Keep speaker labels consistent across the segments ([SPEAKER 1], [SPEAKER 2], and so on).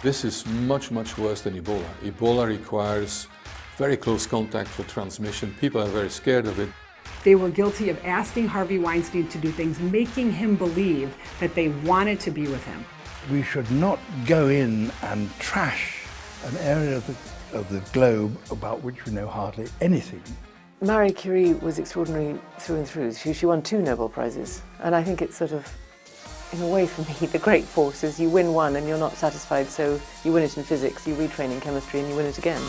[SPEAKER 1] This is much, much worse than Ebola. Ebola requires very close contact for transmission. People are very scared of it.
[SPEAKER 2] They were guilty of asking Harvey Weinstein to do things, making him believe that they wanted to be with him.
[SPEAKER 3] We should not go in and trash an area of the globe about which we know hardly anything.
[SPEAKER 4] Marie Curie was extraordinary through and through. She won 2 Nobel Prizes, and I think it's sort of, in a way for me, the great force is you win one and you're not satisfied, so you win it in physics, you retrain in chemistry and you win it again.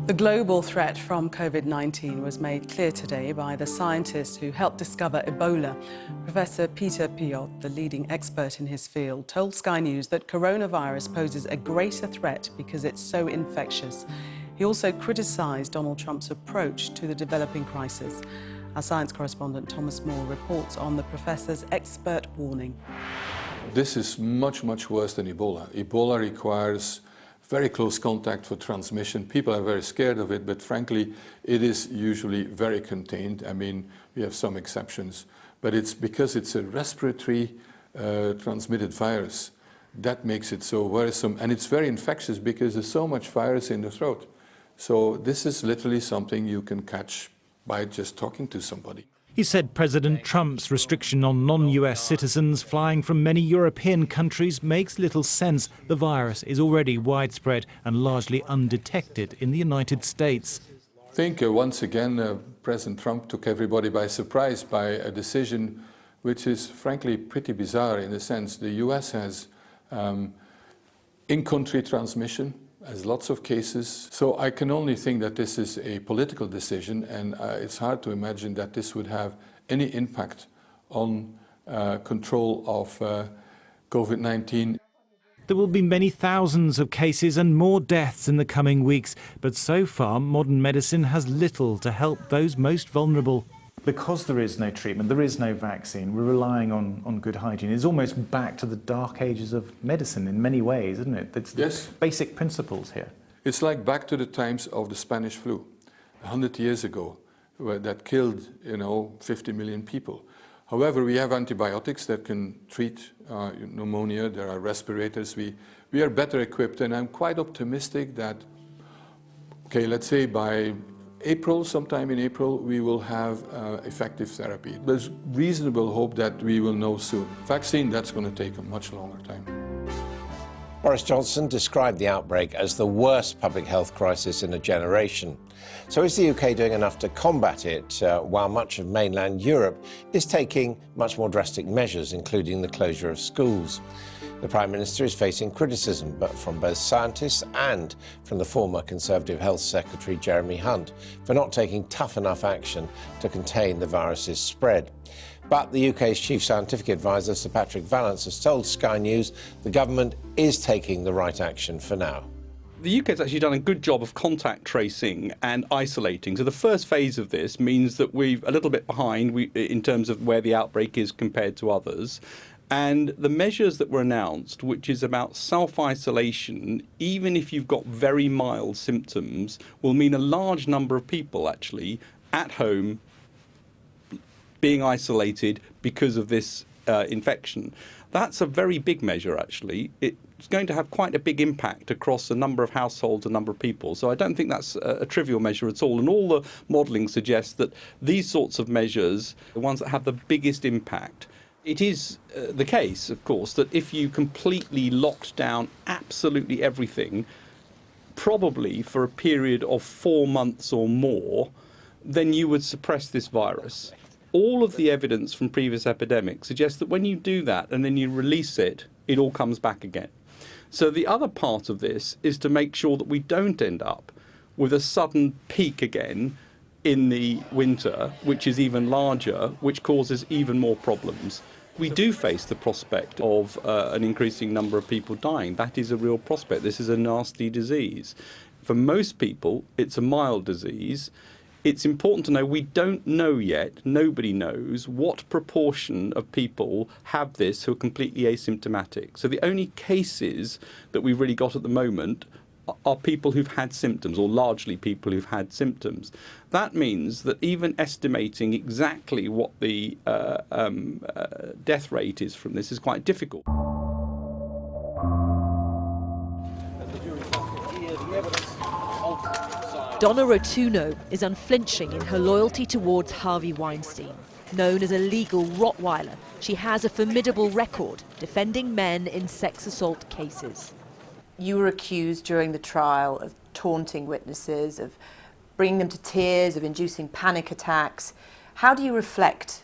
[SPEAKER 5] The global threat from COVID-19 was made clear today by the scientists who helped discover Ebola. Professor Peter Piot, the leading expert in his field, told Sky News that coronavirus poses a greater threat because it's so infectious. He also criticised Donald Trump's approach to the developing crisis. Our science correspondent Thomas Moore reports on the professor's expert warning.
[SPEAKER 1] This is much, much worse than Ebola. Ebola requires very close contact for transmission. People are very scared of it, but frankly, it is usually very contained. I mean, we have some exceptions, but it's because it's a respiratory transmitted virus that makes it so worrisome, and it's very infectious because there's so much virus in the throat. So this is literally something you can catch by just talking to somebody.
[SPEAKER 6] He said President Trump's restriction on non-US citizens flying from many European countries makes little sense. The virus is already widespread and largely undetected in the United States.
[SPEAKER 1] I think once again President Trump took everybody by surprise by a decision which is frankly pretty bizarre in the sense the US has in-country transmission, has lots of cases. So I can only think that this is a political decision, and it's hard to imagine that this would have any impact on control of COVID-19.
[SPEAKER 6] There will be many thousands of cases and more deaths in the coming weeks, but so far modern medicine has little to help those most vulnerable.
[SPEAKER 7] Because there is no treatment, there is no vaccine, we're relying on good hygiene. It's almost back to the dark ages of medicine in many ways, isn't it? It's
[SPEAKER 1] yes.
[SPEAKER 7] The basic principles here.
[SPEAKER 1] It's like back to the times of the Spanish flu, 100 years ago, that killed, 50 million people. However, we have antibiotics that can treat pneumonia, there are respirators, we are better equipped, and I'm quite optimistic that, okay, let's say by April, sometime in April, we will have effective therapy. There's reasonable hope that we will know soon. Vaccine, that's going to take a much longer time.
[SPEAKER 8] Boris Johnson described the outbreak as the worst public health crisis in a generation. So is the UK doing enough to combat it while much of mainland Europe is taking much more drastic measures, including the closure of schools? The Prime Minister is facing criticism, but from both scientists and from the former Conservative Health Secretary Jeremy Hunt for not taking tough enough action to contain the virus's spread. But the UK's Chief Scientific Advisor, Sir Patrick Vallance, has told Sky News the government is taking the right action for now.
[SPEAKER 9] The UK has actually done a good job of contact tracing and isolating. So the first phase of this means that we're a little bit behind in terms of where the outbreak is compared to others. And the measures that were announced, which is about self-isolation, even if you've got very mild symptoms, will mean a large number of people actually at home being isolated because of this infection. That's a very big measure, actually. It's going to have quite a big impact across a number of households, a number of people. So I don't think that's a trivial measure at all. And all the modelling suggests that these sorts of measures, the ones that have the biggest impact, it is the case, of course, that if you completely locked down absolutely everything, probably for a period of 4 months or more, then you would suppress this virus. All of the evidence from previous epidemics suggests that when you do that and then you release it, it all comes back again. So the other part of this is to make sure that we don't end up with a sudden peak again in the winter, which is even larger, which causes even more problems. We do face the prospect of an increasing number of people dying. That is a real prospect. This is a nasty disease. For most people, it's a mild disease. It's important to know we don't know yet, nobody knows, what proportion of people have this who are completely asymptomatic. So the only cases that we've really got at the moment are people who've had symptoms, or largely people who've had symptoms. That means that even estimating exactly what the death rate is from this is quite difficult.
[SPEAKER 10] Donna Rotunno is unflinching in her loyalty towards Harvey Weinstein. Known as a legal Rottweiler, she has a formidable record defending men in sex assault cases.
[SPEAKER 4] You were accused during the trial of taunting witnesses, of bringing them to tears, of inducing panic attacks. How do you reflect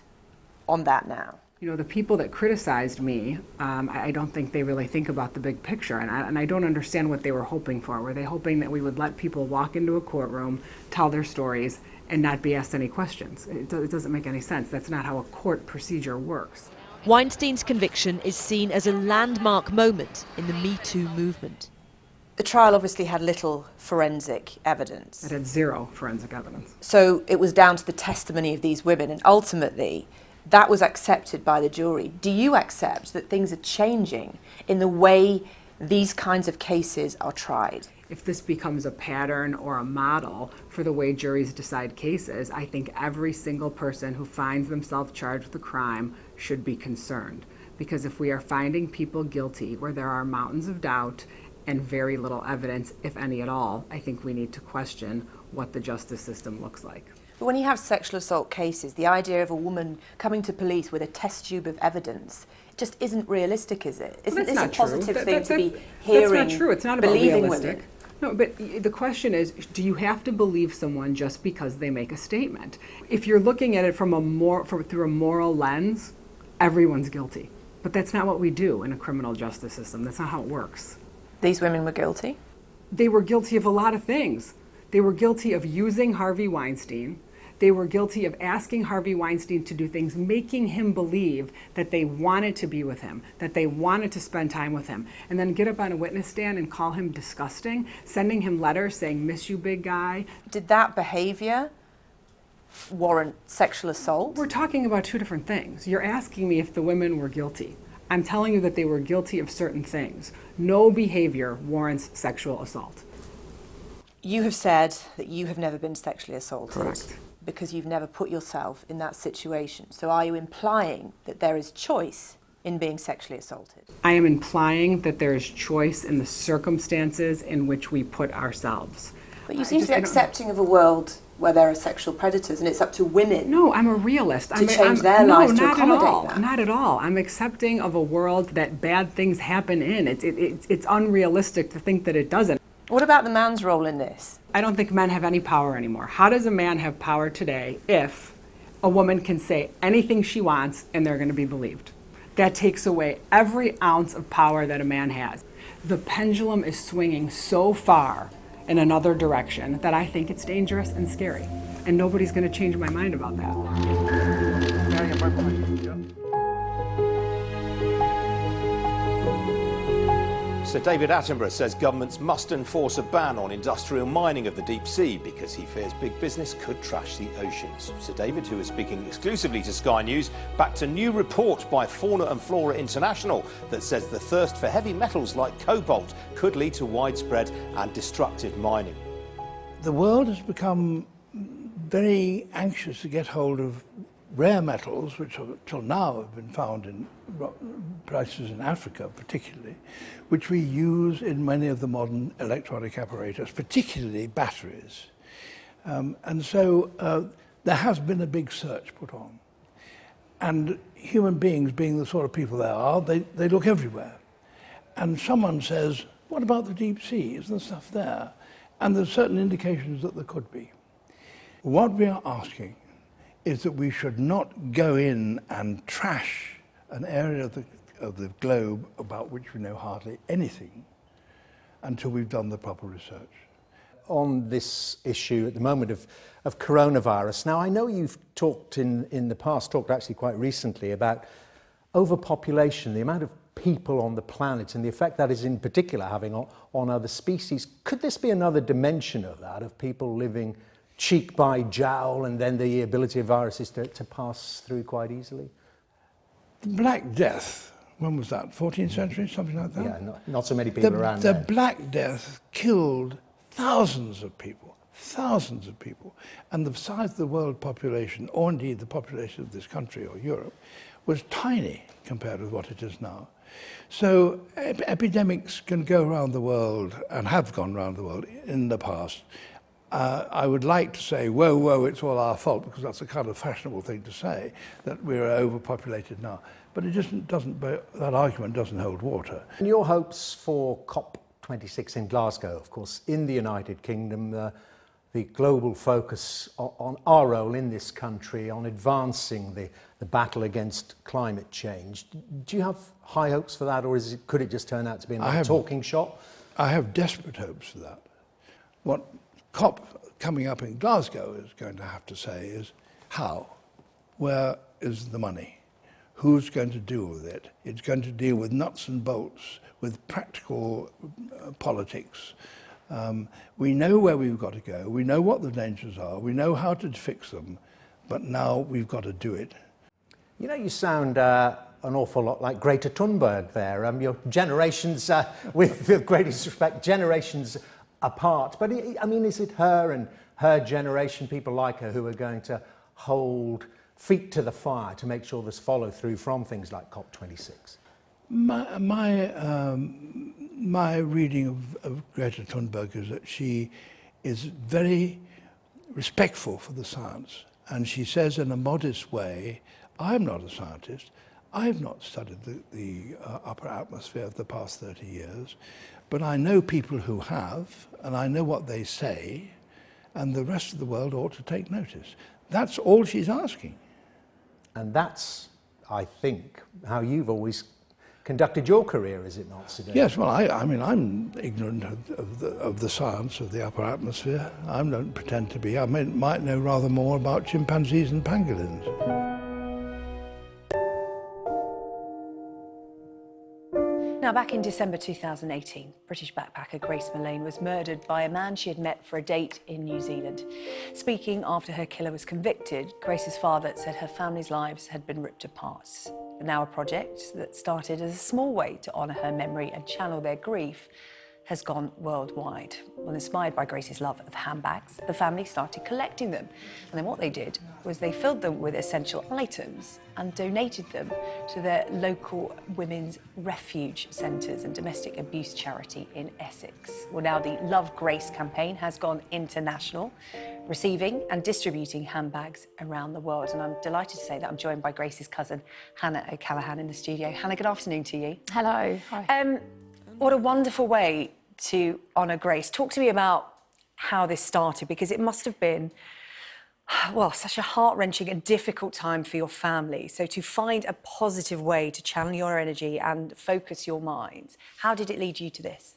[SPEAKER 4] on that now?
[SPEAKER 2] You know, the people that criticized me, I don't think they really think about the big picture, and I don't understand what they were hoping for. Were they hoping that we would let people walk into a courtroom, tell their stories, and not be asked any questions? It doesn't make any sense. That's not how a court procedure works.
[SPEAKER 10] Weinstein's conviction is seen as a landmark moment in the Me Too movement.
[SPEAKER 4] The trial obviously had little forensic evidence.
[SPEAKER 2] It had zero forensic evidence.
[SPEAKER 4] So it was down to the testimony of these women, and ultimately that was accepted by the jury. Do you accept that things are changing in the way these kinds of cases are tried?
[SPEAKER 2] If this becomes a pattern or a model for the way juries decide cases, I think every single person who finds themselves charged with a crime should be concerned. Because if we are finding people guilty where there are mountains of doubt and very little evidence, if any at all, I think we need to question what the justice system looks like.
[SPEAKER 4] But when you have sexual assault cases, the idea of a woman coming to police with a test tube of evidence just isn't realistic, is it? Isn't this a positive thing to be hearing,
[SPEAKER 2] that's not true. It's not about realistic.
[SPEAKER 4] Women?
[SPEAKER 2] No, but the question is, do you have to believe someone just because they make a statement? If you're looking at it through a moral lens, everyone's guilty. But that's not what we do in a criminal justice system. That's not how it works.
[SPEAKER 4] These women were guilty?
[SPEAKER 2] They were guilty of a lot of things. They were guilty of using Harvey Weinstein. They were guilty of asking Harvey Weinstein to do things, making him believe that they wanted to be with him, that they wanted to spend time with him, and then get up on a witness stand and call him disgusting, sending him letters saying, "Miss you, big guy."
[SPEAKER 4] Did that behavior warrant sexual assault?
[SPEAKER 2] We're talking about two different things. You're asking me if the women were guilty. I'm telling you that they were guilty of certain things. No behavior warrants sexual assault.
[SPEAKER 4] You have said that you have never been sexually assaulted.
[SPEAKER 2] Correct.
[SPEAKER 4] Because you've never put yourself in that situation. So are you implying that there is choice in being sexually assaulted?
[SPEAKER 2] I am implying that there is choice in the circumstances in which we put ourselves.
[SPEAKER 4] But you seem to be accepting of a world where there are sexual predators and it's up to women.
[SPEAKER 2] No, I'm a realist.
[SPEAKER 4] To change their lives to accommodate that.
[SPEAKER 2] Not at all. I'm accepting of a world that bad things happen in. It's unrealistic to think that it doesn't.
[SPEAKER 4] What about the man's role in this?
[SPEAKER 2] I don't think men have any power anymore. How does a man have power today if a woman can say anything she wants and they're going to be believed? That takes away every ounce of power that a man has. The pendulum is swinging so far in another direction that I think it's dangerous and scary. And nobody's going to change my mind about that.
[SPEAKER 11] Sir David Attenborough says governments must enforce a ban on industrial mining of the deep sea because he fears big business could trash the oceans. Sir David, who is speaking exclusively to Sky News, backed a new report by Fauna and Flora International that says the thirst for heavy metals like cobalt could lead to widespread and destructive mining.
[SPEAKER 3] The world has become very anxious to get hold of rare metals, which till now have been found in places in Africa particularly, which we use in many of the modern electronic apparatus, particularly batteries. And so there has been a big search put on. And human beings, being the sort of people they are, they look everywhere. And someone says, what about the deep sea? Isn't there stuff there? And there's certain indications that there could be. What we are asking is that we should not go in and trash an area of the globe about which we know hardly anything until we've done the proper research.
[SPEAKER 8] On this issue at the moment of coronavirus, now I know you've talked in the past, talked actually quite recently about overpopulation, the amount of people on the planet and the effect that is in particular having on other species. Could this be another dimension of that, of people living cheek by jowl and then the ability of viruses to pass through quite easily?
[SPEAKER 3] The Black Death when was that, 14th century, something like that?
[SPEAKER 12] Yeah, not so many people around
[SPEAKER 3] The
[SPEAKER 12] then.
[SPEAKER 3] Black Death killed thousands of people, and the size of the world population, or indeed the population of this country or Europe, was tiny compared with what it is now. So epidemics can go around the world, and have gone around the world in the past. I would like to say, whoa, whoa, it's all our fault, because that's a kind of fashionable thing to say, that we're overpopulated now. But it just doesn't, that argument doesn't hold water.
[SPEAKER 12] And your hopes for COP26 in Glasgow, of course, in the United Kingdom, the global focus on our role in this country, on advancing the battle against climate change. Do you have high hopes for that, or could it just turn out to be a talking shop?
[SPEAKER 3] I have desperate hopes for that. What COP coming up in Glasgow is going to have to say is how? Where is the money? Who's going to deal with it? It's going to deal with nuts and bolts, with practical politics. We know where we've got to go, we know what the dangers are, we know how to fix them, but now we've got to do it.
[SPEAKER 12] You know, you sound an awful lot like Greta Thunberg there. Your generations, with the greatest respect, generations apart. But I mean, is it her and her generation, people like her, who are going to hold feet to the fire to make sure there's follow through from things like COP26?
[SPEAKER 3] My reading of Greta Thunberg is that she is very respectful for the science, and she says in a modest way, I'm not a scientist, I've not studied the upper atmosphere of the past 30 years, but I know people who have, and I know what they say, and the rest of the world ought to take notice. That's all she's asking.
[SPEAKER 12] And that's, I think, how you've always conducted your career, is it not, Sir David?
[SPEAKER 3] Yes, well, I mean, I'm ignorant of the science of the upper atmosphere. I don't pretend to be. I might know rather more about chimpanzees and pangolins.
[SPEAKER 13] Now, back in December 2018, British backpacker Grace Mullane was murdered by a man she had met for a date in New Zealand. Speaking after her killer was convicted, Grace's father said her family's lives had been ripped apart. But now a project that started as a small way to honour her memory and channel their grief has gone worldwide. Well, inspired by Grace's love of handbags, the family started collecting them. And then what they did was they filled them with essential items and donated them to their local women's refuge centres and domestic abuse charity in Essex. Well, now the Love Grace campaign has gone international, receiving and distributing handbags around the world. And I'm delighted to say that I'm joined by Grace's cousin, Hannah O'Callaghan, in the studio. Hannah, good afternoon to you.
[SPEAKER 14] Hello. Hi.
[SPEAKER 13] What a wonderful way to honour Grace. Talk to me about how this started, because it must have been, well, such a heart-wrenching and difficult time for your family. So to find a positive way to channel your energy and focus your mind, how did it lead you to this?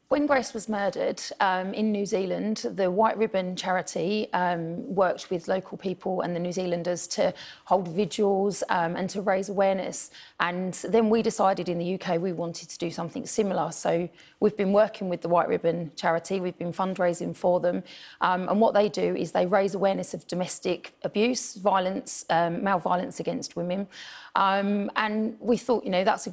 [SPEAKER 14] When Grace was murdered in New Zealand, the White Ribbon charity worked with local people and the New Zealanders to hold vigils and to raise awareness. And then we decided in the UK we wanted to do something similar. So we've been working with the White Ribbon charity, we've been fundraising for them. And what they do is they raise awareness of domestic abuse, violence, male violence against women. And we thought, you know, that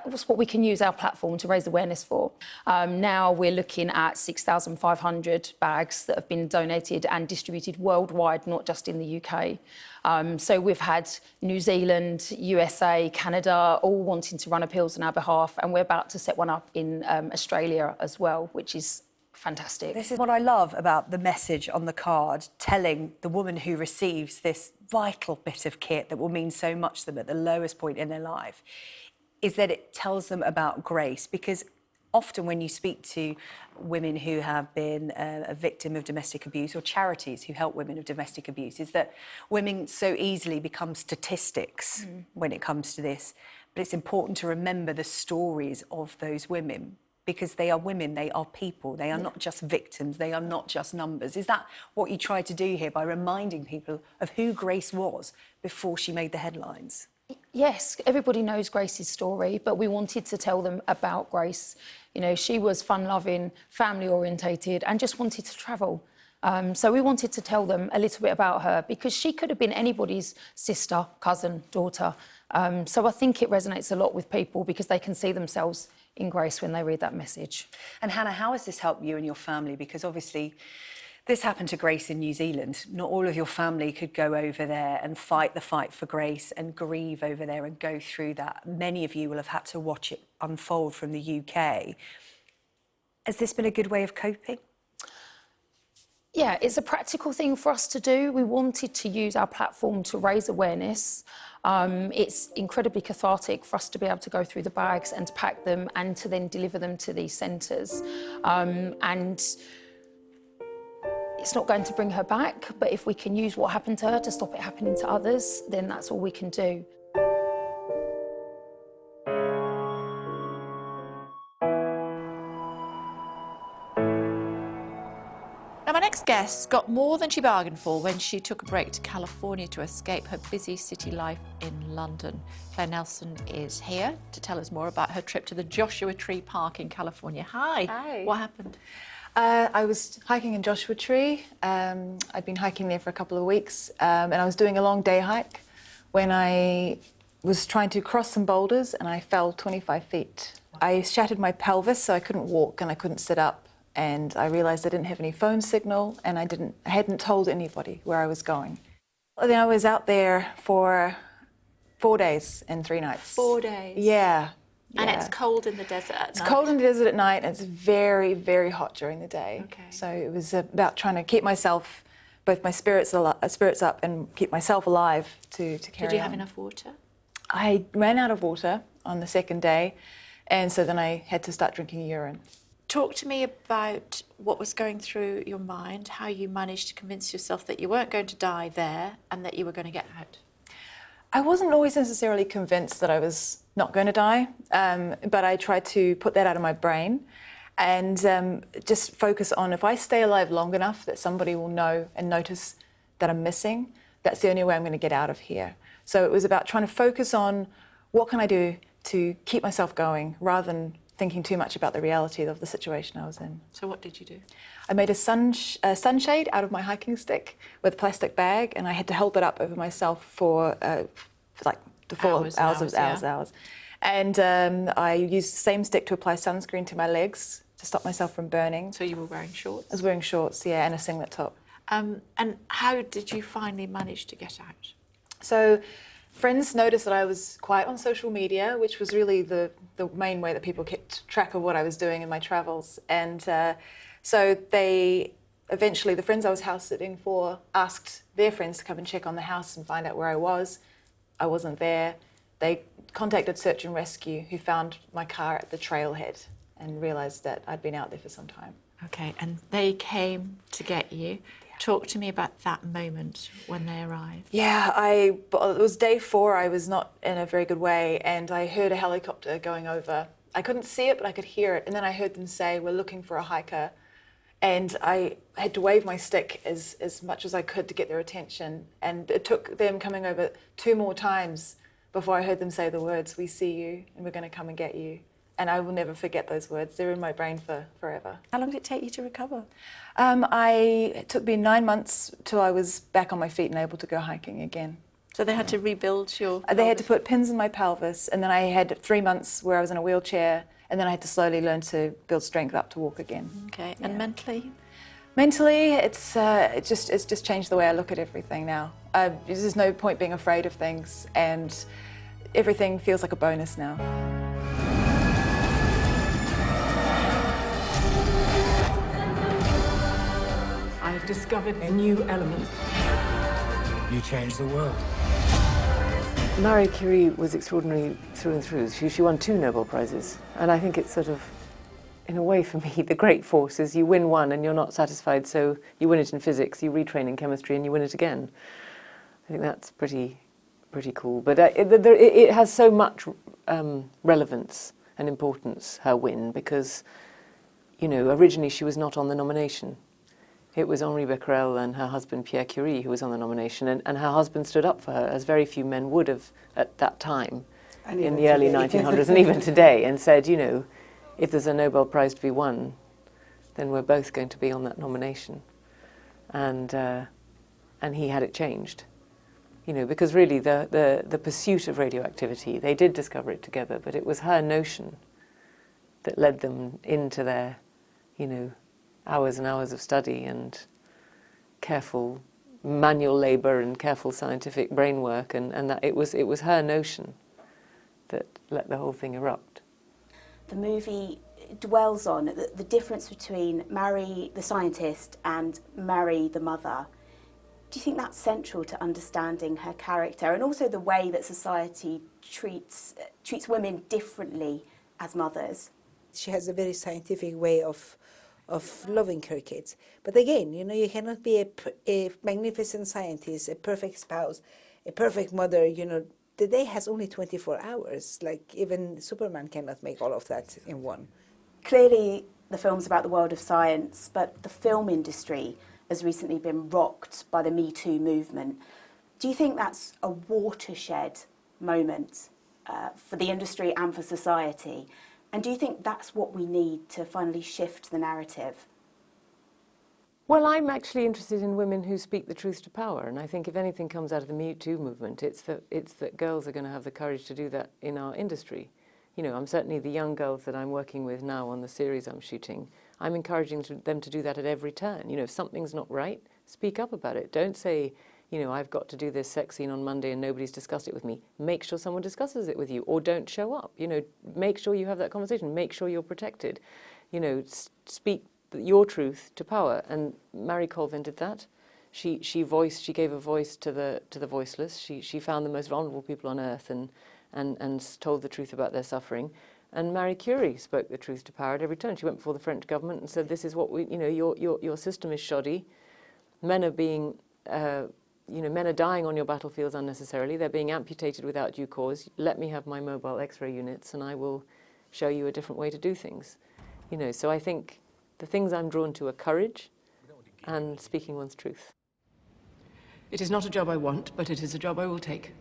[SPEAKER 14] was what we can use our platform to raise awareness for. Now we're looking at 6,500 bags that have been donated and distributed worldwide, not just in the UK. So we've had New Zealand, USA, Canada, all wanting to run appeals on our behalf, and we're about to set one up in Australia as well, which is fantastic.
[SPEAKER 13] This is what I love about the message on the card, telling the woman who receives this vital bit of kit that will mean so much to them at the lowest point in their life, is that it tells them about Grace. Because often when you speak to women who have been a victim of domestic abuse, or charities who help women of domestic abuse, is that women so easily become statistics when it comes to this. But it's important to remember the stories of those women, because they are women, they are people, they are not just victims, they are not just numbers. Is that what you tried to do here by reminding people of who Grace was before she made the headlines?
[SPEAKER 14] Yes, everybody knows Grace's story, but we wanted to tell them about Grace. You know, she was fun-loving, family-orientated, and just wanted to travel. So we wanted to tell them a little bit about her, because she could have been anybody's sister, cousin, daughter. So I think it resonates a lot with people because they can see themselves in Grace when they read that message.
[SPEAKER 13] And Hannah, how has this helped you and your family? Because obviously this happened to Grace in New Zealand. Not all of your family could go over there and fight the fight for Grace and grieve over there and go through that. Many of you will have had to watch it unfold from the UK. Has this been a good way of coping?
[SPEAKER 14] Yeah, it's a practical thing for us to do. We wanted to use our platform to raise awareness. It's incredibly cathartic for us to be able to go through the bags and to pack them and to then deliver them to these centres. And it's not going to bring her back, but if we can use what happened to her to stop it happening to others, then that's all we can do.
[SPEAKER 15] Now, my next guest got more than she bargained for when she took a break to California to escape her busy city life in London. Claire Nelson is here to tell us more about her trip to the Joshua Tree Park in California. Hi.
[SPEAKER 16] Hi.
[SPEAKER 15] What happened?
[SPEAKER 16] I was hiking in Joshua Tree. I'd been hiking there for a couple of weeks, and I was doing a long day hike when I was trying to cross some boulders and I fell 25 feet. I shattered my pelvis, so I couldn't walk and I couldn't sit up. And I realised I didn't have any phone signal, and I hadn't told anybody where I was going. Then I was out there for 4 days and 3 nights.
[SPEAKER 15] 4 days?
[SPEAKER 16] Yeah.
[SPEAKER 15] And it's cold in the desert at night?
[SPEAKER 16] It's cold in the desert at night, and it's very, very hot during the day.
[SPEAKER 15] Okay.
[SPEAKER 16] So it was about trying to keep myself, both my spirits up and keep myself alive to carry on.
[SPEAKER 15] Did you have enough water?
[SPEAKER 16] I ran out of water on the second day, and so then I had to start drinking urine.
[SPEAKER 15] Talk to me about what was going through your mind, how you managed to convince yourself that you weren't going to die there and that you were going to get out.
[SPEAKER 16] I wasn't always necessarily convinced that I was not going to die, but I tried to put that out of my brain and just focus on, if I stay alive long enough that somebody will know and notice that I'm missing, that's the only way I'm going to get out of here. So it was about trying to focus on what can I do to keep myself going rather than thinking too much about the reality of the situation I was in.
[SPEAKER 15] So what did you do?
[SPEAKER 16] I made a sunshade out of my hiking stick with a plastic bag, and I had to hold it up over myself for like the 4 hours. And I used the same stick to apply sunscreen to my legs to stop myself from burning.
[SPEAKER 15] So you were wearing shorts?
[SPEAKER 16] I was wearing shorts, yeah, and a singlet top.
[SPEAKER 15] And how did you finally manage to get out?
[SPEAKER 16] So friends noticed that I was quiet on social media, which was really the main way that people kept track of what I was doing in my travels. And so they eventually, the friends I was house sitting for asked their friends to come and check on the house and find out where I was. I wasn't there. They contacted Search and Rescue, who found my car at the trailhead and realised that I'd been out there for some time.
[SPEAKER 15] Okay, and they came to get you. Yeah. Talk to me about that moment when they arrived.
[SPEAKER 16] Yeah, it was day 4. I was not in a very good way, and I heard a helicopter going over. I couldn't see it, but I could hear it, and then I heard them say, "We're looking for a hiker." And I had to wave my stick as much as I could to get their attention. And it took them coming over 2 more times before I heard them say the words, "We see you and we're going to come and get you." And I will never forget those words. They're in my brain for forever.
[SPEAKER 15] How long did it take you to recover?
[SPEAKER 16] It took me 9 months till I was back on my feet and able to go hiking again.
[SPEAKER 15] So they had to rebuild your pelvis?
[SPEAKER 16] They had to put pins in my pelvis, and then I had 3 months where I was in a wheelchair, and then I had to slowly learn to build strength up to walk again.
[SPEAKER 15] Okay, and mentally?
[SPEAKER 16] Mentally, it's just changed the way I look at everything now. There's no point being afraid of things, and everything feels like a bonus now.
[SPEAKER 17] I've discovered a new element.
[SPEAKER 18] You changed the world.
[SPEAKER 4] Marie Curie was extraordinary through and through. She won 2 Nobel Prizes, and I think it's sort of, in a way for me, the great force is you win one and you're not satisfied, so you win it in physics, you retrain in chemistry, and you win it again. I think that's pretty cool. But it has so much relevance and importance, her win, because, you know, originally she was not on the nomination. It was Henri Becquerel and her husband Pierre Curie who was on the nomination, and her husband stood up for her, as very few men would have at that time, in the early 1900s, and even today, and said, you know, if there's a Nobel Prize to be won, then we're both going to be on that nomination. And he had it changed. You know, because really the pursuit of radioactivity, they did discover it together, but it was her notion that led them into their, you know, hours and hours of study and careful manual labour and careful scientific brain work, and that it was her notion that let the whole thing erupt.
[SPEAKER 19] The movie dwells on the difference between Mary the scientist and Mary the mother. Do you think that's central to understanding her character, and also the way that society treats women differently as mothers?
[SPEAKER 20] She has a very scientific way of loving her kids. But again, you know, you cannot be a magnificent scientist, a perfect spouse, a perfect mother. You know, the day has only 24 hours. Like, even Superman cannot make all of that in one.
[SPEAKER 19] Clearly, the film's about the world of science, but the film industry has recently been rocked by the Me Too movement. Do you think that's a watershed moment for the industry and for society? And do you think that's what we need to finally shift the narrative?
[SPEAKER 4] Well, I'm actually interested in women who speak the truth to power, and I think if anything comes out of the Me Too movement, it's that girls are going to have the courage to do that in our industry. You know, I'm certainly the young girls that I'm working with now on the series I'm shooting, I'm encouraging them to do that at every turn. You know, if something's not right, speak up about it. Don't say, you know, I've got to do this sex scene on Monday and nobody's discussed it with me. Make sure someone discusses it with you, or don't show up. You know, make sure you have that conversation. Make sure you're protected. You know, speak your truth to power. And Mary Colvin did that. She gave a voice to the voiceless. She found the most vulnerable people on earth and told the truth about their suffering. And Marie Curie spoke the truth to power at every turn. She went before the French government and said, "This is what we, you know, your system is shoddy. Men are being, you know, men are dying on your battlefields unnecessarily. They're being amputated without due cause. Let me have my mobile X-ray units, and I will show you a different way to do things." You know, so I think the things I'm drawn to are courage and speaking one's truth.
[SPEAKER 17] It is not a job I want, but it is a job I will take.